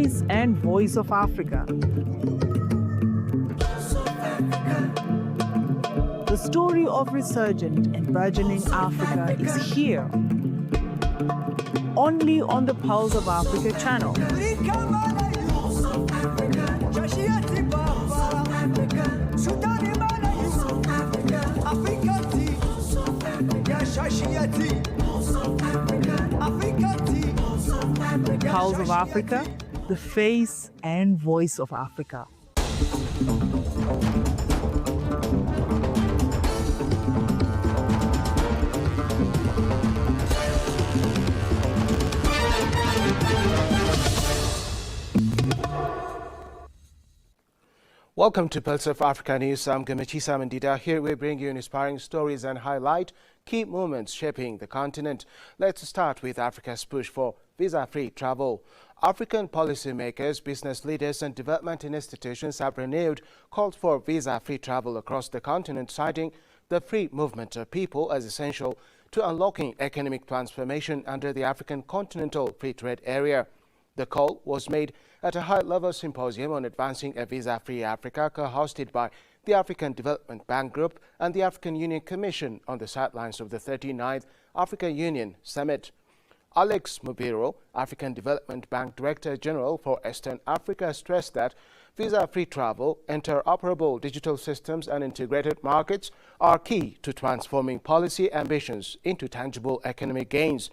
face and voice of Africa. The story of resurgent and burgeoning Africa is here, only on the Pulse of Africa channel. Pulse of Africa, the face and voice of Africa. Welcome to Pulse of Africa News. I'm Gamachi Samandida. Here we bring you inspiring stories and highlight key moments shaping the continent. Let's start with Africa's push for visa-free travel. African policymakers, business leaders and development institutions have renewed calls for visa-free travel across the continent, citing the free movement of people as essential to unlocking economic transformation under the African Continental Free Trade Area. The call was made at a high-level symposium on advancing a visa-free Africa, co-hosted by the African Development Bank Group and the African Union Commission on the sidelines of the 39th African Union Summit. Alex Mubiro, African Development Bank Director General for Eastern Africa, stressed that visa-free travel, interoperable digital systems and integrated markets are key to transforming policy ambitions into tangible economic gains.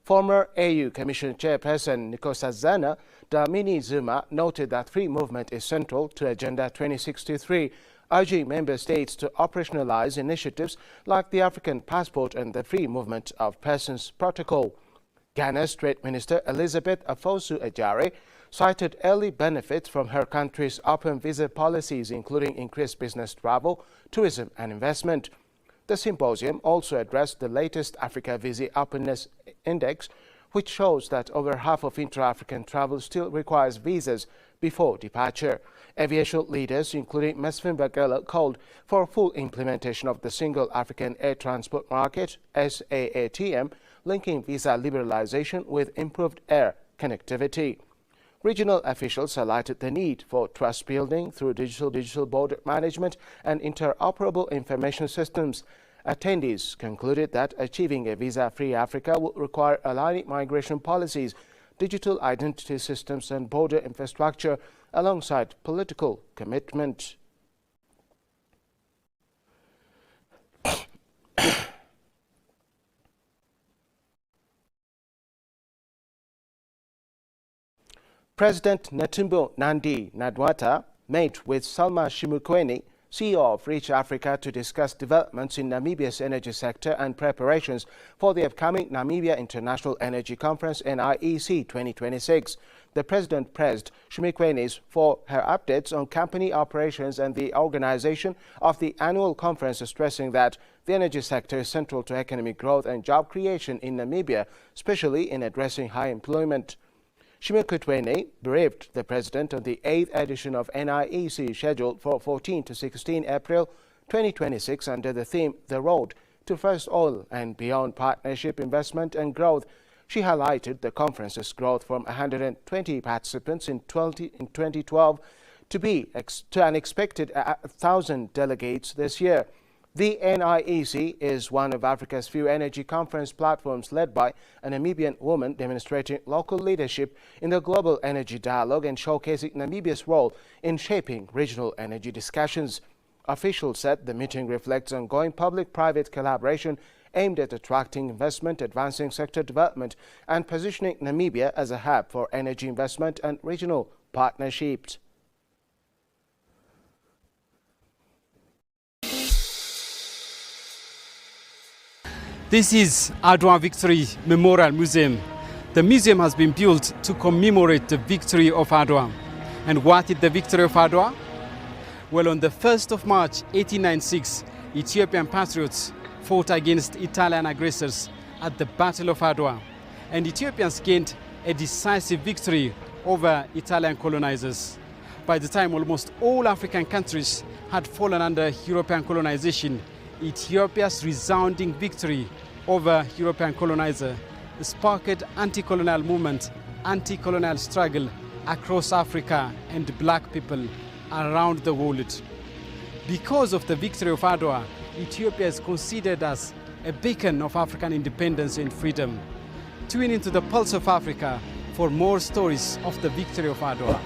Former AU Commission Chairperson Nkosazana Dlamini Zuma noted that free movement is central to Agenda 2063, urging member states to operationalize initiatives like the African Passport and the Free Movement of Persons Protocol. Ghana's Trade Minister Elizabeth Afosu-Adjare cited early benefits from her country's open visa policies, including increased business travel, tourism and investment. The symposium also addressed the latest Africa Visa Openness Index, which shows that over half of intra-African travel still requires visas before departure. Aviation leaders, including Mesfin Bagala, called for full implementation of the Single African Air Transport Market, SAATM, linking visa liberalization with improved air connectivity. Regional officials highlighted the need for trust building through digital border management and interoperable information systems. Attendees concluded that achieving a visa-free Africa will require aligning migration policies, digital identity systems and border infrastructure alongside political commitment. President Netumbo Nandi-Ndaitwah met with Salma Shimukwene, CEO of Reach Africa, to discuss developments in Namibia's energy sector and preparations for the upcoming Namibia International Energy Conference NIEC 2026. The president praised Shimukwene for her updates on company operations and the organization of the annual conference, stressing that the energy sector is central to economic growth and job creation in Namibia, especially in addressing high employment. Shimukwene briefed the president on the 8th edition of NIEC, scheduled for 14 to 16 April 2026 under the theme The Road to First Oil and Beyond Partnership, Investment and Growth. She highlighted the conference's growth from 120 participants in 2012 to an expected 1,000 delegates this year. The NIEC is one of Africa's few energy conference platforms led by a Namibian woman, demonstrating local leadership in the global energy dialogue and showcasing Namibia's role in shaping regional energy discussions. Officials said the meeting reflects ongoing public-private collaboration aimed at attracting investment, advancing sector development, and positioning Namibia as a hub for energy investment and regional partnerships. This is Adwa Victory Memorial Museum. The museum has been built to commemorate the victory of Adwa. And what is the victory of Adwa? Well, on the 1st of March 1896, Ethiopian patriots fought against Italian aggressors at the Battle of Adwa. And Ethiopians gained a decisive victory over Italian colonizers. By the time almost all African countries had fallen under European colonization, Ethiopia's resounding victory over European colonizer sparked anti-colonial movement, anti-colonial struggle, across Africa and black people around the world. Because of the victory of Adwa, Ethiopia is considered as a beacon of African independence and freedom. Tune into the Pulse of Africa for more stories of the victory of Adwa.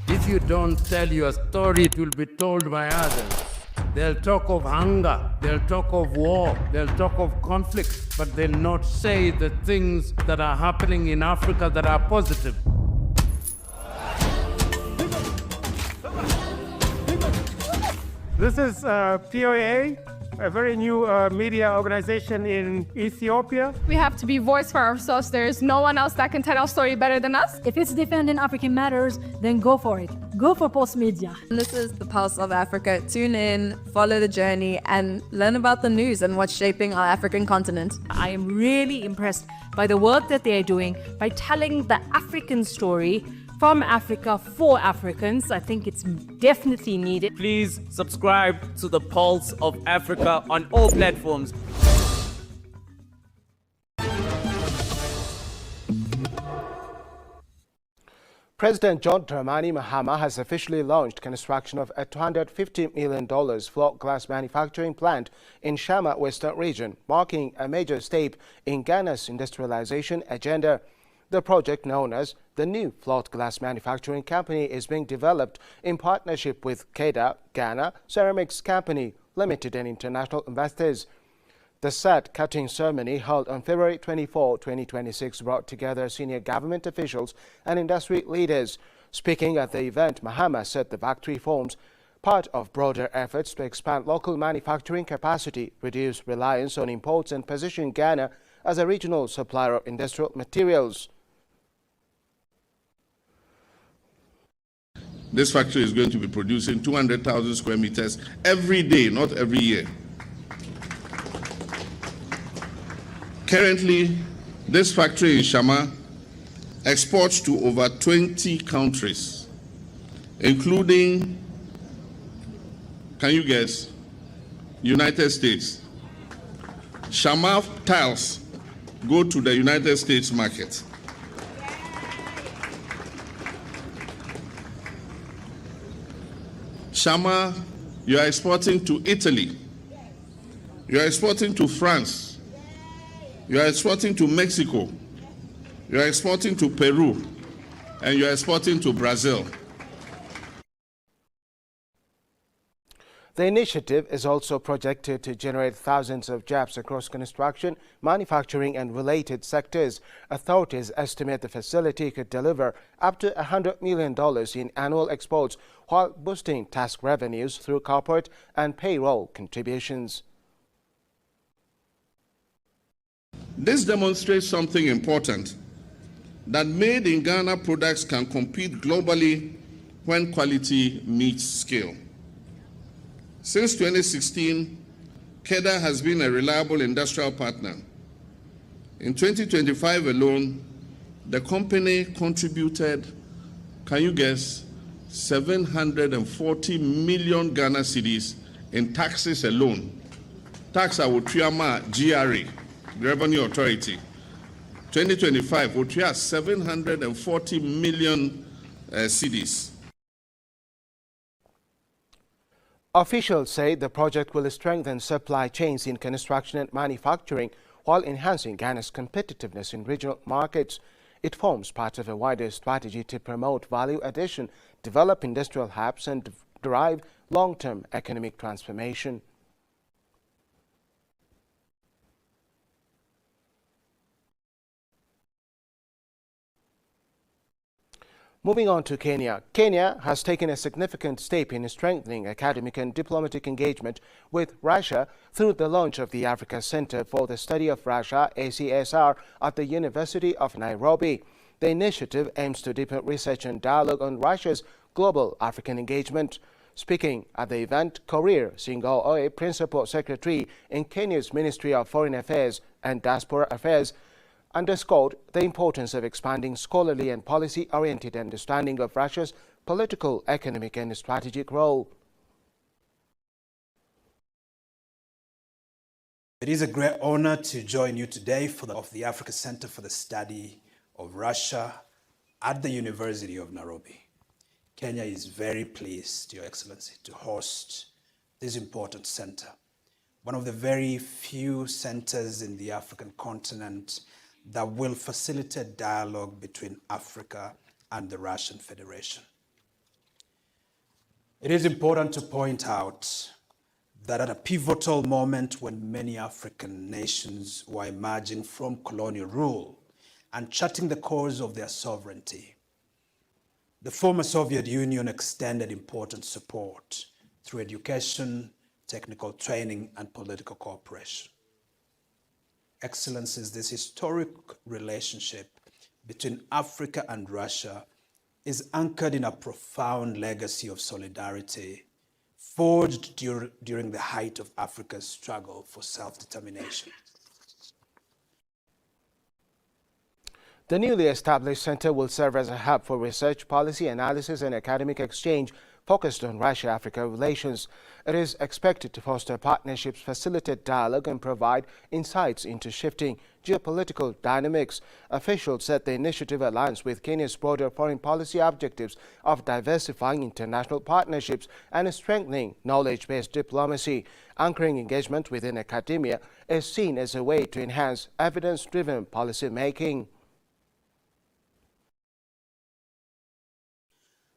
If you don't tell your story, it will be told by others. They'll talk of hunger, they'll talk of war, they'll talk of conflict, but they'll not say the things that are happening in Africa that are positive. This is POA, a very new media organization in Ethiopia. We have to be voice for ourselves. There is no one else that can tell our story better than us. If it's defending African matters, then go for it. Go for Pulse Media. This is the Pulse of Africa. Tune in, follow the journey, and learn about the news and what's shaping our African continent. I am really impressed by the work that they are doing by telling the African story from Africa for Africans. I think it's definitely needed. Please subscribe to the Pulse of Africa on all platforms. President John Dramani Mahama has officially launched construction of a $250 million float glass manufacturing plant in Shama Western Region, marking a major step in Ghana's industrialization agenda. The project, known as the New Float Glass Manufacturing Company, is being developed in partnership with KEDA, Ghana Ceramics Company Limited, and international investors. The set cutting ceremony held on February 24, 2026 brought together senior government officials and industry leaders. Speaking at the event, Mahama said the factory forms part of broader efforts to expand local manufacturing capacity, reduce reliance on imports, and position Ghana as a regional supplier of industrial materials. This factory is going to be producing 200,000 square meters every day, not every year. Currently, this factory in Shama exports to over 20 countries, including, can you guess, United States. Shama tiles go to the United States market. Shama, you are exporting to Italy. You are exporting to France. You are exporting to Mexico. You are exporting to Peru. And you are exporting to Brazil. The initiative is also projected to generate thousands of jobs across construction, manufacturing, and related sectors. Authorities estimate the facility could deliver up to $100 million in annual exports while boosting tax revenues through corporate and payroll contributions. This demonstrates something important, that made in Ghana products can compete globally when quality meets scale. Since 2016, KEDA has been a reliable industrial partner. In 2025 alone, the company contributed, can you guess, 740 million Ghana cedis in taxes alone. Tax awotuyama GRA, Revenue Authority. 2025, wotuya 740 million cedis. Officials say the project will strengthen supply chains in construction and manufacturing while enhancing Ghana's competitiveness in regional markets. It forms part of a wider strategy to promote value addition, develop industrial hubs, and drive long-term economic transformation. Moving on to Kenya. Kenya has taken a significant step in strengthening academic and diplomatic engagement with Russia through the launch of the Africa Center for the Study of Russia, ACSR, at the University of Nairobi. The initiative aims to deepen research and dialogue on Russia's global African engagement. Speaking at the event, Korir Singo-Oe, Principal Secretary in Kenya's Ministry of Foreign Affairs and Diaspora Affairs, underscored the importance of expanding scholarly and policy-oriented understanding of Russia's political, economic, and strategic role. It is a great honor to join you today of the Africa Center for the Study of Russia at the University of Nairobi. Kenya is very pleased, Your Excellency, to host this important center, one of the very few centers in the African continent that will facilitate dialogue between Africa and the Russian Federation. It is important to point out that at a pivotal moment when many African nations were emerging from colonial rule and charting the course of their sovereignty, the former Soviet Union extended important support through education, technical training, and political cooperation. Excellencies, this historic relationship between Africa and Russia is anchored in a profound legacy of solidarity forged during the height of Africa's struggle for self-determination. The newly established center will serve as a hub for research, policy analysis, and academic exchange focused on Russia-Africa relations. It is expected to foster partnerships, facilitate dialogue, and provide insights into shifting geopolitical dynamics. Officials said the initiative aligns with Kenya's broader foreign policy objectives of diversifying international partnerships and strengthening knowledge-based diplomacy. Anchoring engagement within academia is seen as a way to enhance evidence-driven policy making.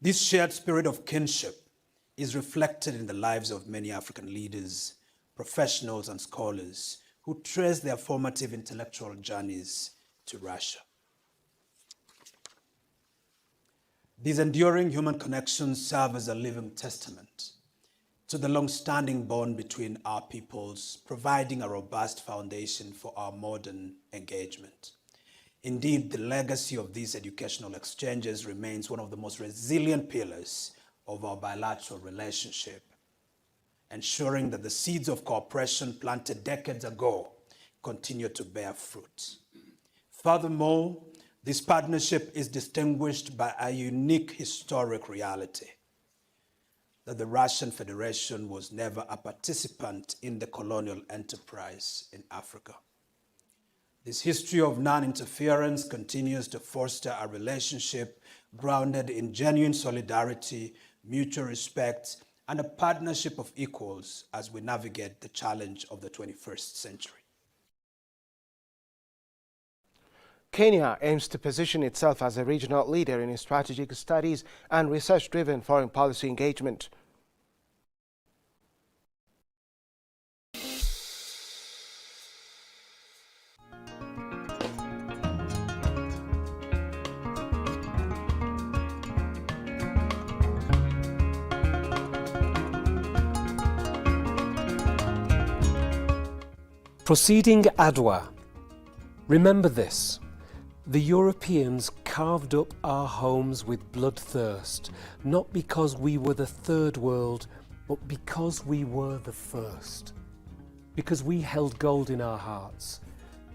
This shared spirit of kinship is reflected in the lives of many African leaders, professionals, and scholars who trace their formative intellectual journeys to Russia. These enduring human connections serve as a living testament to the long-standing bond between our peoples, providing a robust foundation for our modern engagement. Indeed, the legacy of these educational exchanges remains one of the most resilient pillars of our bilateral relationship, ensuring that the seeds of cooperation planted decades ago continue to bear fruit. Furthermore, this partnership is distinguished by a unique historic reality: that the Russian Federation was never a participant in the colonial enterprise in Africa. This history of non-interference continues to foster a relationship grounded in genuine solidarity, mutual respect, and a partnership of equals as we navigate the challenge of the 21st century. Kenya aims to position itself as a regional leader in strategic studies and research-driven foreign policy engagement. Proceeding Adwa. Remember this: the Europeans carved up our homes with bloodthirst, not because we were the third world, but because we were the first. Because we held gold in our hearts,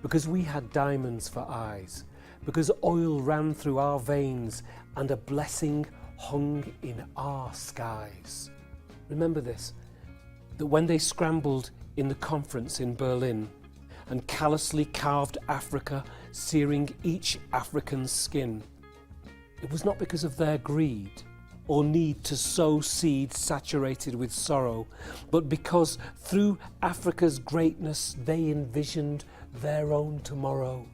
because we had diamonds for eyes, because oil ran through our veins and a blessing hung in our skies. Remember this, that when they scrambled in the conference in Berlin and callously carved Africa, searing each African's skin, it was not because of their greed or need to sow seeds saturated with sorrow, but because through Africa's greatness they envisioned their own tomorrow,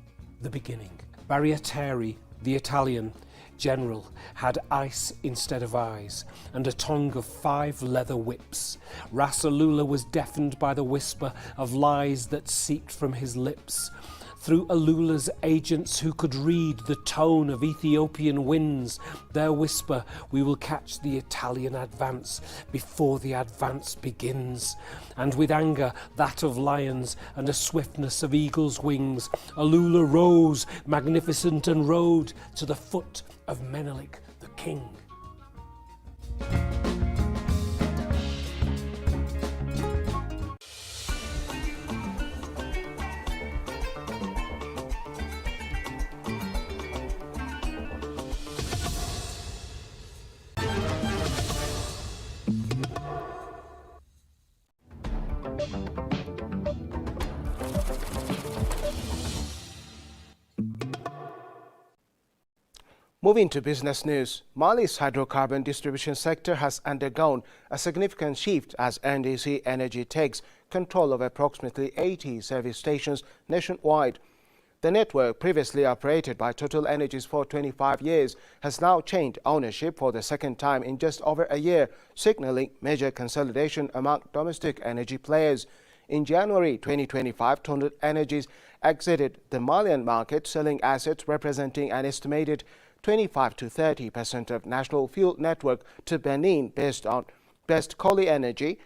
the beginning. Barriateri, the Italian general, had ice instead of eyes and a tongue of 5 leather whips. Rasalula was deafened by the whisper of lies that seeped from his lips. Through Alula's agents who could read the tone of Ethiopian winds, their whisper, we will catch the Italian advance before the advance begins. And with anger, that of lions, and a swiftness of eagle's wings, Alula rose, magnificent, and rode to the foot of Menelik the king. Moving to business news, Mali's hydrocarbon distribution sector has undergone a significant shift as NDC Energy takes control of approximately 80 service stations nationwide. The network, previously operated by Total Energies for 25 years, has now changed ownership for the second time in just over a year, signaling major consolidation among domestic energy players. In January 2025, Total Energies exited the Malian market, selling assets representing an estimated 25 to 30% of national fuel network to Benin based on Best Koli Energy.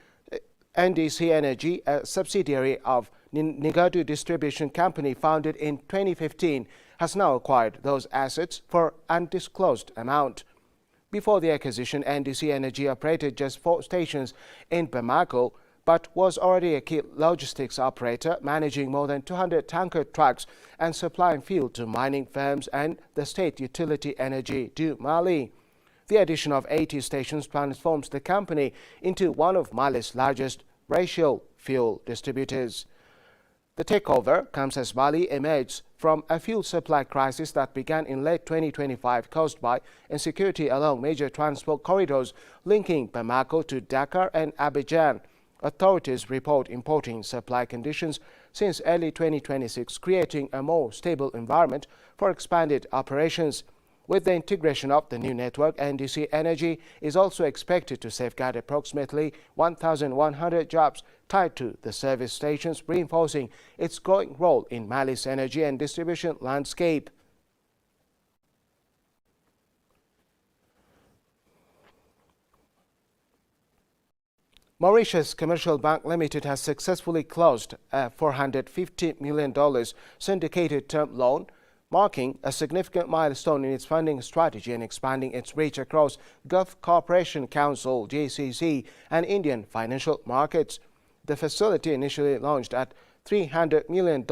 NDC Energy, a subsidiary of Nigadu Distribution Company founded in 2015, has now acquired those assets for undisclosed amount. Before the acquisition, NDC Energy operated just 4 stations in Bamako, but was already a key logistics operator, managing more than 200 tanker trucks and supplying fuel to mining firms and the state utility Energy du Mali. The addition of 80 stations transforms the company into one of Mali's largest ratio fuel distributors. The takeover comes as Mali emerges from a fuel supply crisis that began in late 2025 caused by insecurity along major transport corridors linking Bamako to Dakar and Abidjan. Authorities report importing supply conditions since early 2026, creating a more stable environment for expanded operations. With the integration of the new network, NDC Energy is also expected to safeguard approximately 1,100 jobs tied to the service stations, reinforcing its growing role in Mali's energy and distribution landscape. Mauritius Commercial Bank Limited has successfully closed a $450 million syndicated term loan, marking a significant milestone in its funding strategy and expanding its reach across Gulf Cooperation Council (GCC) and Indian financial markets. The facility, initially launched at $300 million,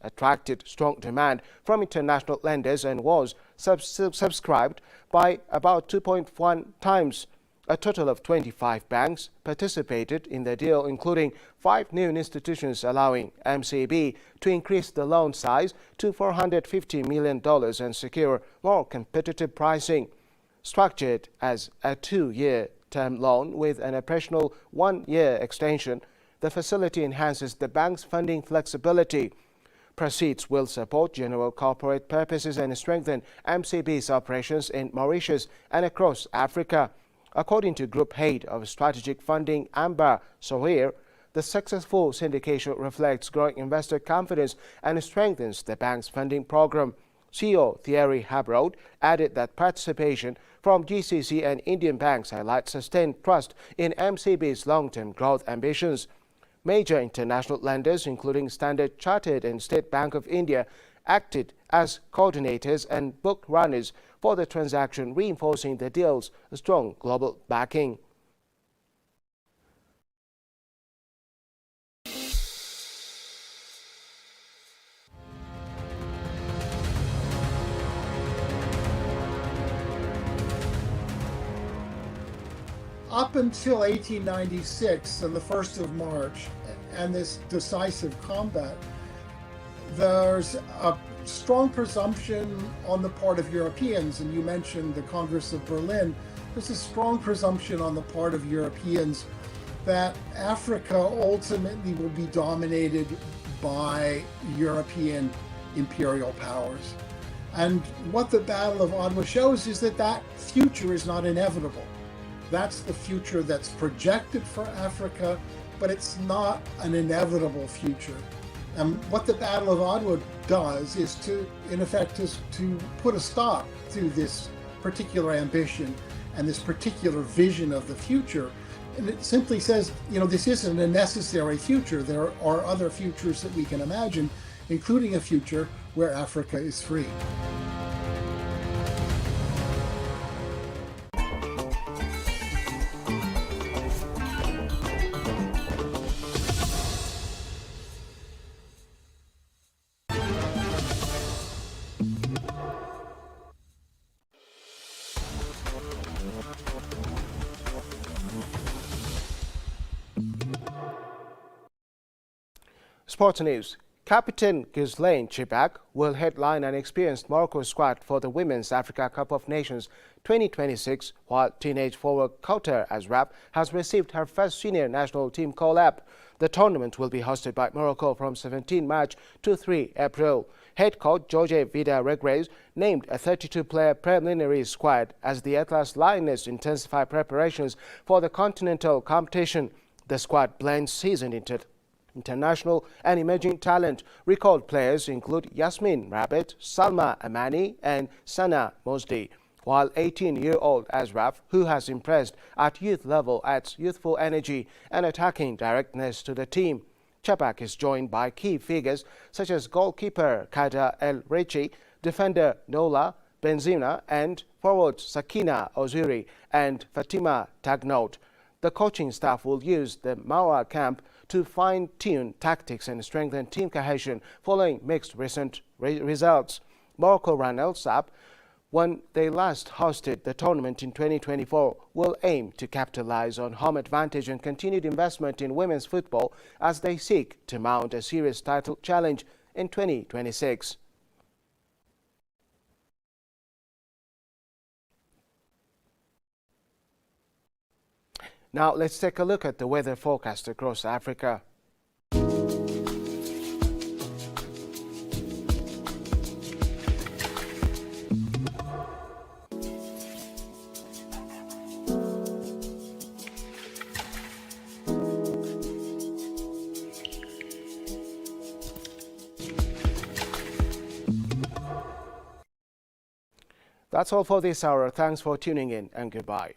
attracted strong demand from international lenders and was subscribed by about 2.1 times. A total of 25 banks participated in the deal, including 5 new institutions, allowing MCB to increase the loan size to $450 million and secure more competitive pricing. Structured as a 2-year term loan with an optional 1-year extension, the facility enhances the bank's funding flexibility. Proceeds will support general corporate purposes and strengthen MCB's operations in Mauritius and across Africa. According to Group Head of Strategic Funding, Amber Sohair, the successful syndication reflects growing investor confidence and strengthens the bank's funding program. CEO Thierry Habrod added that participation from GCC and Indian banks highlights sustained trust in MCB's long-term growth ambitions. Major international lenders, including Standard Chartered and State Bank of India, acted as coordinators and book runners for the transaction, reinforcing the deal's strong global backing. Up until 1896 and the 1st of March and this decisive combat, there's a strong presumption on the part of Europeans, and you mentioned the Congress of Berlin, there's a strong presumption on the part of Europeans that Africa ultimately will be dominated by European imperial powers. And what the Battle of Adwa shows is that that future is not inevitable. That's the future that's projected for Africa, but it's not an inevitable future. And what the Battle of Adwa does is to, in effect, is to put a stop to this particular ambition and this particular vision of the future. And it simply says, you know, this isn't a necessary future. There are other futures that we can imagine, including a future where Africa is free. Sports news. Captain Ghislaine Chibak will headline an experienced Morocco squad for the Women's Africa Cup of Nations 2026, while teenage forward Kauter Asraf has received her first senior national team call-up. The tournament will be hosted by Morocco from 17 March to 3 April. Head coach Jorge Vida-Regres named a 32-player preliminary squad as the Atlas Lioness intensify preparations for the continental competition. The squad blends seasoned international and emerging talent. Recalled players include Yasmin Rabat, Salma Amani and Sana Mosdi, while 18-year-old Asraf, who has impressed at youth level, adds youthful energy and attacking directness to the team. Chibak is joined by key figures such as goalkeeper Kada El Rechi, defender Nola Benzina and forwards Sakina Ozuri and Fatima Tagnout. The coaching staff will use the Mawa camp to fine-tune tactics and strengthen team cohesion following mixed recent results. Morocco runners-up, when they last hosted the tournament in 2024, will aim to capitalize on home advantage and continued investment in women's football as they seek to mount a serious title challenge in 2026. Now let's take a look at the weather forecast across Africa. That's all for this hour. Thanks for tuning in and goodbye.